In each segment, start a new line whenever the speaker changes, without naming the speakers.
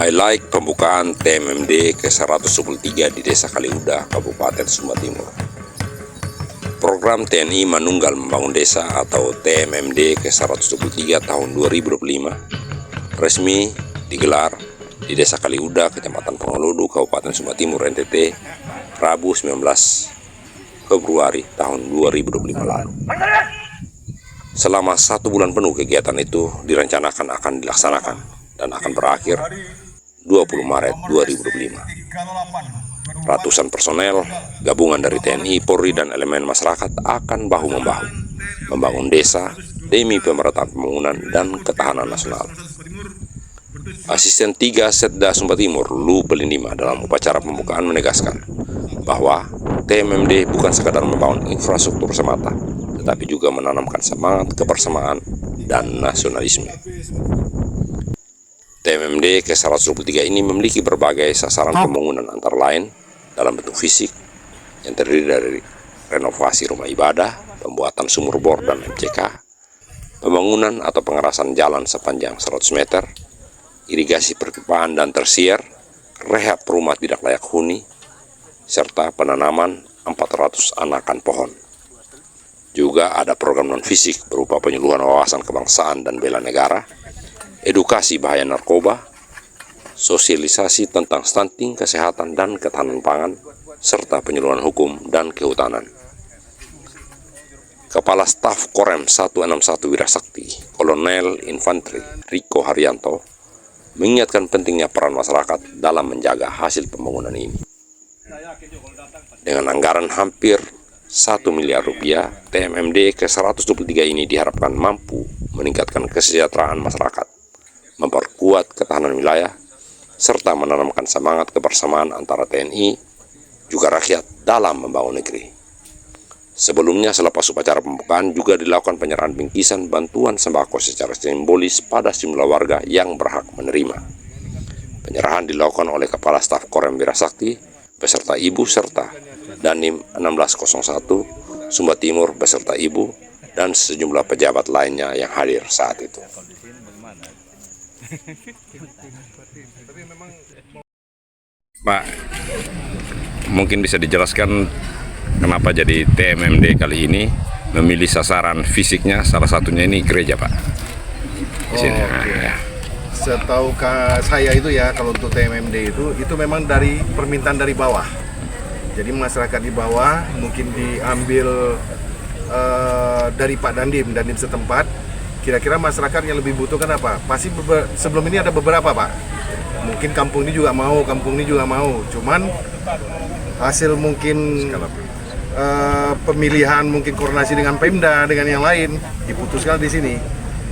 Highlight pembukaan TMMD ke-123 di Desa Kaliuda, Kabupaten Sumba Timur. Program TNI Manunggal Membangun Desa atau TMMD ke-123 tahun 2025 resmi digelar di Desa Kaliuda, Kecamatan Pangolodu, Kabupaten Sumba Timur, NTT, Rabu 19 Februari tahun 2025 lalu. Selama 1 bulan penuh kegiatan itu direncanakan akan dilaksanakan dan akan berakhir 20 Maret 2025. Ratusan personel gabungan dari TNI, Polri, dan elemen masyarakat akan bahu-membahu membangun desa demi pemerataan pembangunan dan ketahanan nasional. Asisten 3 Setda Sumba Timur, Lu Pelindima, dalam upacara pembukaan menegaskan bahwa TMMD bukan sekadar membangun infrastruktur semata, tetapi juga menanamkan semangat kebersamaan dan nasionalisme. TMMD ke-123 ini memiliki berbagai sasaran pembangunan antara lain dalam bentuk fisik yang terdiri dari renovasi rumah ibadah, pembuatan sumur bor dan MCK, pembangunan atau pengerasan jalan sepanjang 100 meter, irigasi perpipaan dan tersier, rehab rumah tidak layak huni, serta penanaman 400 anakan pohon. Juga ada program non-fisik berupa penyuluhan wawasan kebangsaan dan bela negara, edukasi bahaya narkoba, sosialisasi tentang stunting, kesehatan dan ketahanan pangan, serta penyuluhan hukum dan kehutanan. Kepala Staf Korem 161 Wirasakti, Kolonel Infanteri Riko Haryanto, mengingatkan pentingnya peran masyarakat dalam menjaga hasil pembangunan ini. Dengan anggaran hampir 1 miliar rupiah, TMMD ke-123 ini diharapkan mampu meningkatkan kesejahteraan masyarakat, memperkuat ketahanan wilayah, serta menanamkan semangat kebersamaan antara TNI juga rakyat dalam membangun negeri. Sebelumnya, selepas upacara pembukaan juga dilakukan penyerahan bingkisan bantuan sembako secara simbolis pada sejumlah warga yang berhak menerima. Penyerahan dilakukan oleh Kepala Staf Korem Wirasakti beserta Ibu serta Dandim 1601 Sumba Timur beserta Ibu dan sejumlah pejabat lainnya yang hadir saat itu. Pak, mungkin bisa dijelaskan kenapa jadi TMMD kali ini memilih sasaran fisiknya, salah satunya ini gereja, Pak. Di sini. Ya.
Setahu saya itu ya, kalau untuk TMMD itu memang dari permintaan dari bawah. Jadi masyarakat di bawah mungkin diambil dari Pak Dandim setempat. Kira-kira masyarakat yang lebih butuhkan apa? Pasti sebelum ini ada beberapa, Pak. Mungkin kampung ini juga mau, Cuman hasil mungkin pemilihan, mungkin koordinasi dengan Pemda, dengan yang lain, diputuskan di sini.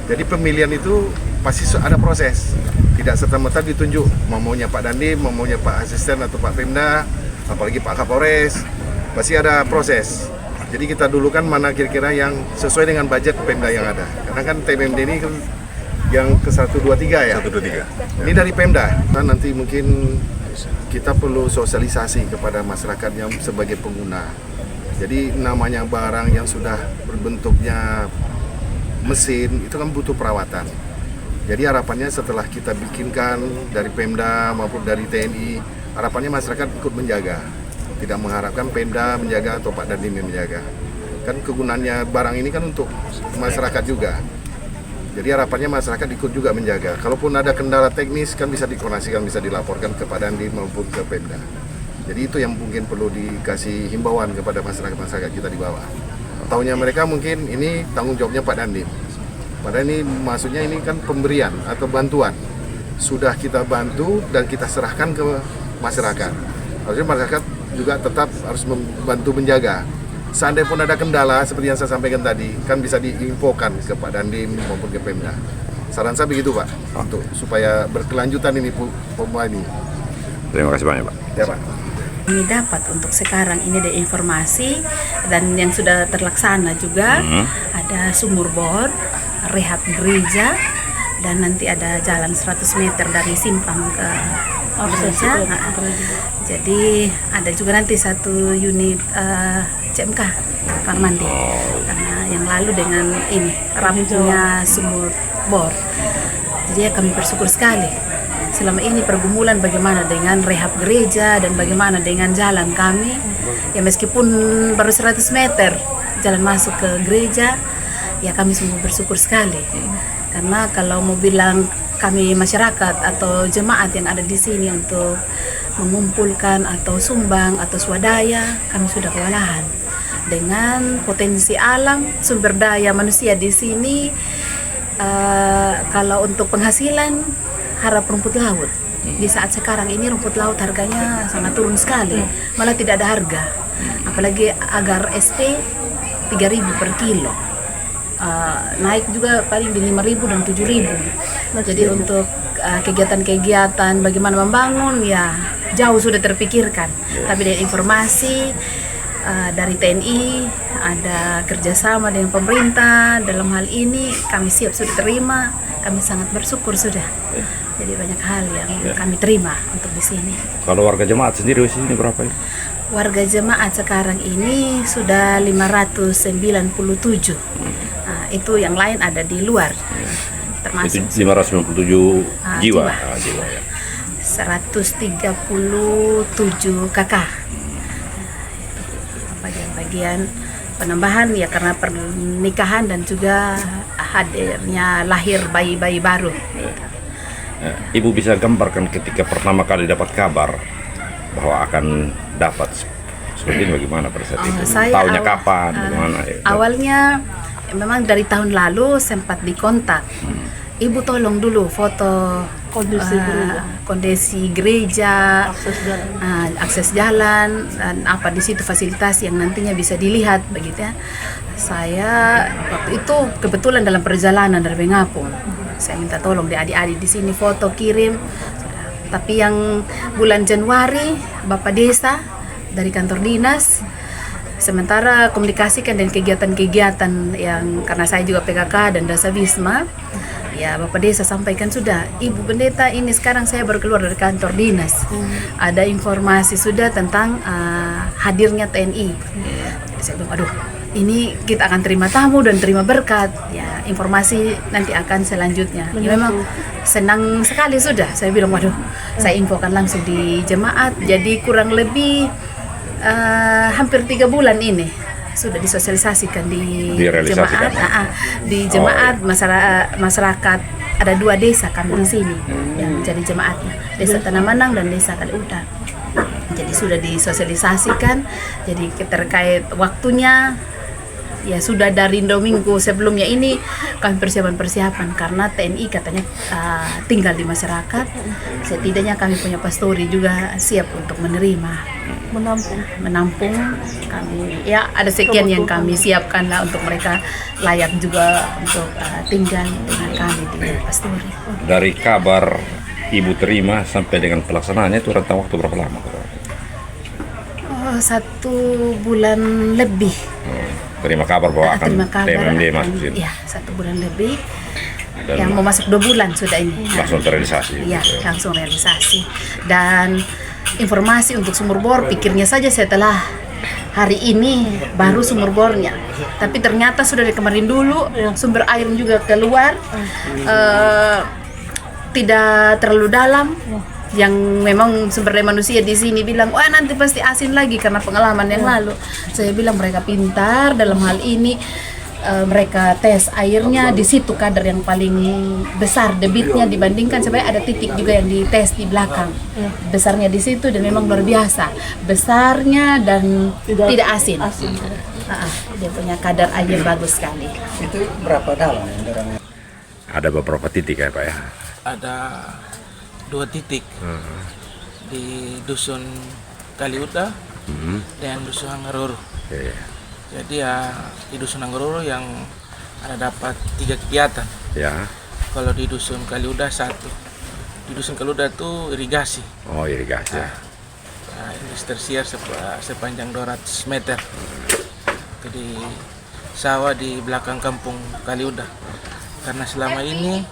Jadi pemilihan itu pasti ada proses. Tidak serta-merta ditunjuk maunya Pak Dandim, maunya Pak Asisten atau Pak Pemda, apalagi Pak Kapolres. Pasti ada proses. Jadi kita dulu kan mana kira-kira yang sesuai dengan budget Pemda yang ada. Karena kan TMMD ini kan yang ke-123 ya? 123. Ini dari Pemda. Nah, nanti mungkin kita perlu sosialisasi kepada masyarakat yang sebagai pengguna. Jadi namanya barang yang sudah berbentuknya mesin, itu kan butuh perawatan. Jadi harapannya setelah kita bikinkan dari Pemda maupun dari TNI, harapannya masyarakat ikut menjaga. Tidak mengharapkan Pemda menjaga atau Pak Dandim yang menjaga. Kan kegunaannya barang ini kan untuk masyarakat juga. Jadi harapannya masyarakat ikut juga menjaga. Kalaupun ada kendala teknis kan bisa dikoordinasikan, bisa dilaporkan ke Pak Dandim maupun ke Pemda. Jadi itu yang mungkin perlu dikasih himbauan kepada masyarakat kita di bawah. Taunya mereka mungkin ini tanggung jawabnya Pak Dandim. Padahal ini maksudnya ini kan pemberian atau bantuan. Sudah kita bantu dan kita serahkan ke masyarakat. Harusnya masyarakat juga tetap harus membantu menjaga. Seandainya pun ada kendala seperti yang saya sampaikan tadi, kan bisa diinfokan ke Pak Dandim maupun ke Pemda. Saran saya begitu, Pak, untuk supaya berkelanjutan ini pembangunan ini.
Terima kasih banyak, Pak.
Ya, Pak.
Ini dapat untuk sekarang ini ada informasi dan yang sudah terlaksana juga ada sumur bor, rehab gereja, dan nanti ada jalan 100 meter dari simpang ke gereja. Jadi ada juga nanti 1 unit CMK kamar mandi karena yang lalu dengan ini rampungnya sumur bor. Jadi kami bersyukur sekali selama ini pergumulan bagaimana dengan rehab gereja dan bagaimana dengan jalan kami. Ya meskipun baru 100 meter jalan masuk ke gereja, ya kami sungguh bersyukur sekali. Karena kalau mau bilang kami masyarakat atau jemaat yang ada di sini untuk mengumpulkan atau sumbang atau swadaya, kami sudah kewalahan. Dengan potensi alam, sumber daya manusia di sini, kalau untuk penghasilan harap rumput laut. Di saat sekarang ini rumput laut harganya sangat turun sekali, malah tidak ada harga. Apalagi agar ST 3.000 per kilo. Naik juga paling di 5.000 dan 7.000. Jadi untuk kegiatan-kegiatan bagaimana membangun ya jauh sudah terpikirkan. Tapi dari informasi dari TNI ada kerjasama dengan pemerintah dalam hal ini, kami siap sudah terima. Kami sangat bersyukur sudah. Jadi banyak hal yang kami terima untuk di sini.
Kalau warga jemaat sendiri di sini berapa ya?
Warga jemaat sekarang ini sudah 597. Nah, itu yang lain ada di luar. Termasuk
Itu 597 jiwa.
jiwa.
Jiwa ya.
137 kakak. Bagian-bagian penambahan ya karena pernikahan dan juga hadirnya lahir bayi-bayi baru.
Ibu bisa gambarkan ketika pertama kali dapat kabar bahwa akan dapat seperti ini bagaimana pada saat itu? Tahunya kapan? Bagaimana?
Awalnya memang dari tahun lalu sempat dikontak. Ibu tolong dulu foto kondisi gereja, akses jalan dan apa di situ fasilitas yang nantinya bisa dilihat begitu ya. Saya waktu itu kebetulan dalam perjalanan dari Bengapung. Saya minta tolong di adik-adik di sini foto kirim. Tapi yang bulan Januari Bapak Desa dari kantor dinas sementara komunikasikan dan kegiatan-kegiatan yang karena saya juga PKK dan Dasa Wisma. Ya Bapak Desa sampaikan sudah, Ibu Pendeta ini sekarang saya baru keluar dari kantor dinas. Ada informasi sudah tentang hadirnya TNI. Saya bilang, aduh ini kita akan terima tamu dan terima berkat. Ya informasi nanti akan selanjutnya. Ya, memang senang sekali sudah. Saya bilang, waduh saya infokan langsung di jemaat. Jadi kurang lebih hampir 3 bulan ini sudah disosialisasikan di jemaat. Di jemaat masyarakat ada 2 desa kami di sini yang menjadi jemaatnya, Desa Tanah Manang dan Desa Kaliuda. Jadi sudah disosialisasikan. Jadi terkait waktunya ya sudah dari 2 minggu sebelumnya ini kami persiapan karena TNI katanya tinggal di masyarakat. Setidaknya kami punya pastori juga siap untuk menampung kami. Ya ada sekian yang kami siapkan lah untuk mereka layak juga untuk tinggal dengan kami di pastori.
Dari kabar Ibu terima sampai dengan pelaksanaannya itu rentang waktu berapa lama?
1 bulan lebih.
Terima kabar bahwa akan TMMD masuk sini.
Ya 1 bulan lebih. Dan yang mau masuk 2 bulan sudah ini.
Langsung terrealisasi.
Iya, langsung realisasi. Dan informasi untuk sumur bor, pikirnya saja setelah hari ini baru sumur bornya. Tapi ternyata sudah dari kemarin dulu sumber air juga keluar, tidak terlalu dalam. Yang memang sumber daya manusia di sini bilang, wah nanti pasti asin lagi karena pengalaman yang lalu. Saya bilang mereka pintar dalam hal ini. Mereka tes airnya di situ kadar yang paling besar debitnya dibandingkan sebenarnya ada titik juga yang dites di belakang besarnya di situ dan memang luar biasa besarnya dan tidak asin. Dia punya kadar air bagus sekali.
Itu berapa dalam yang darahnya?
Ada beberapa titik ya Pak ya?
Ada 2 titik di dusun Kaliuda dan dusun Anggaroro. Jadi ya di dusun Anggaroro yang ada dapat 3 kegiatan.
Ya.
Kalau di dusun Kaliuda 1. Di dusun Kaliuda itu irigasi.
Oh irigasi.
Irigasi tersier sepanjang 200 meter. Jadi sawah di belakang kampung Kaliuda. Karena selama ini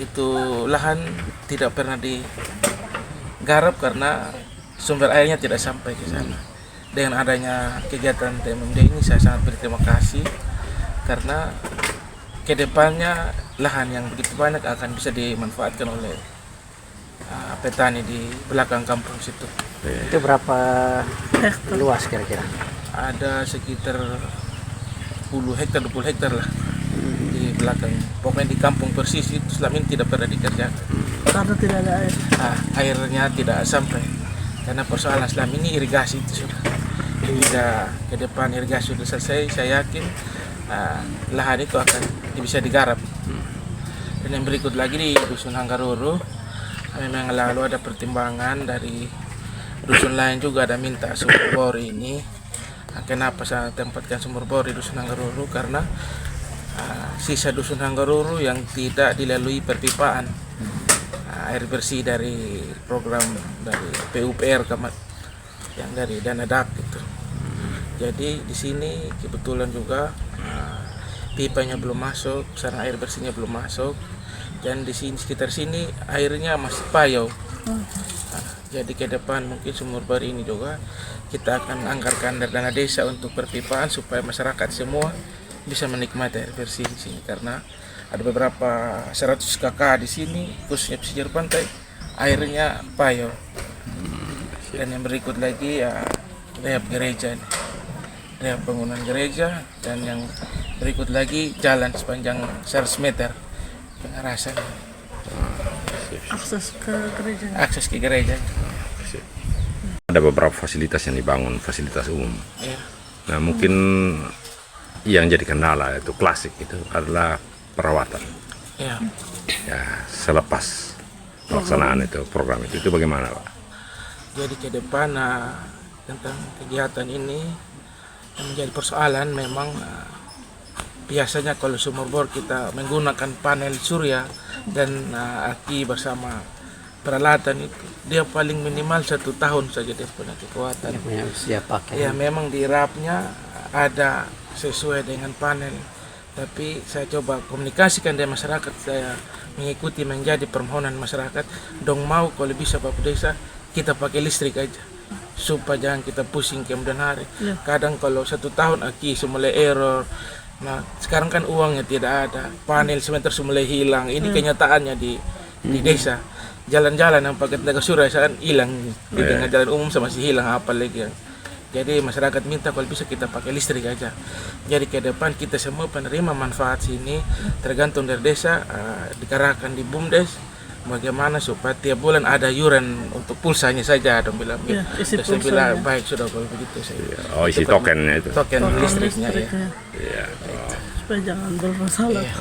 itu lahan tidak pernah digarap karena sumber airnya tidak sampai ke sana. Dengan adanya kegiatan TMMD ini saya sangat berterima kasih karena kedepannya lahan yang begitu banyak akan bisa dimanfaatkan oleh petani di belakang kampung situ.
Itu berapa luas kira-kira?
Ada sekitar 10 hektar, 20 hektar lah di belakang. Pokoknya di kampung persis itu selama ini tidak pernah dikerjakan.
Karena tidak ada air.
Airnya tidak sampai. Karena persoalan selama ini irigasi itu sudah. Jika ke depan irigasi sudah selesai, saya yakin lahan itu akan bisa digarap. Dan yang berikut lagi di Dusun Hanggaruru, memang lalu ada pertimbangan dari dusun lain juga ada minta sumur bor ini. Kenapa saya tempatkan sumur bor di Dusun Hanggaruru? Karena sisa Dusun Hanggaruru yang tidak dilalui perpipaan air bersih dari program dari PUPR yang dari dana DAP itu. Jadi di sini kebetulan juga pipanya belum masuk, saran air bersihnya belum masuk, dan di sini sekitar sini airnya masih payau. Jadi ke depan mungkin sumur bor ini juga kita akan anggarkan dari dana desa untuk perpipaan supaya masyarakat semua bisa menikmati air bersih di sini, karena ada beberapa 100 kakak di sini khususnya pesisir pantai airnya payau. Dan yang berikut lagi rehab gereja, rehab bangunan gereja, dan yang berikut lagi jalan sepanjang 100 meter pengarasan.
Akses ke gereja.
Akses ke gereja.
Ada beberapa fasilitas yang dibangun, fasilitas umum.
Ya.
Nah, mungkin yang jadi kendala itu klasik itu adalah perawatan.
Ya.
Ya, selepas pelaksanaan itu program itu bagaimana, Pak?
Jadi ke depan tentang kegiatan ini yang menjadi persoalan memang biasanya kalau sumur bor kita menggunakan panel surya dan aki bersama peralatan itu dia paling minimal 1 tahun saja dia punya kekuatan.
Siap pakai.
Ya memang di rapnya ada sesuai dengan panel, tapi saya coba komunikasikan dengan masyarakat, saya mengikuti menjadi permohonan masyarakat dong mau kalau bisa Pak Desa kita pakai listrik aja supaya jangan kita pusing kemudian hari. Kadang kalau 1 tahun aki mulai error. Nah sekarang kan uangnya tidak ada, panel semeter mulai hilang. Ini kenyataannya di desa. Jalan-jalan yang pakai tenaga surya kan hilang, di tengah jalan umum masih hilang apalagi. Jadi masyarakat minta kalau bisa kita pakai listrik aja. Jadi ke depan kita semua penerima manfaat sini tergantung dari desa, dikerahkan di BUMDes bagaimana supaya tiap bulan ada yuran untuk pulsanya saja dong bilang.
Ya, isi
Saya bilang
pulsanya.
baik sudah kalau begitu saya.
Oh, isi tokennya itu.
Token listriknya ya.
Iya.
Supaya jangan bermasalah.
Iya.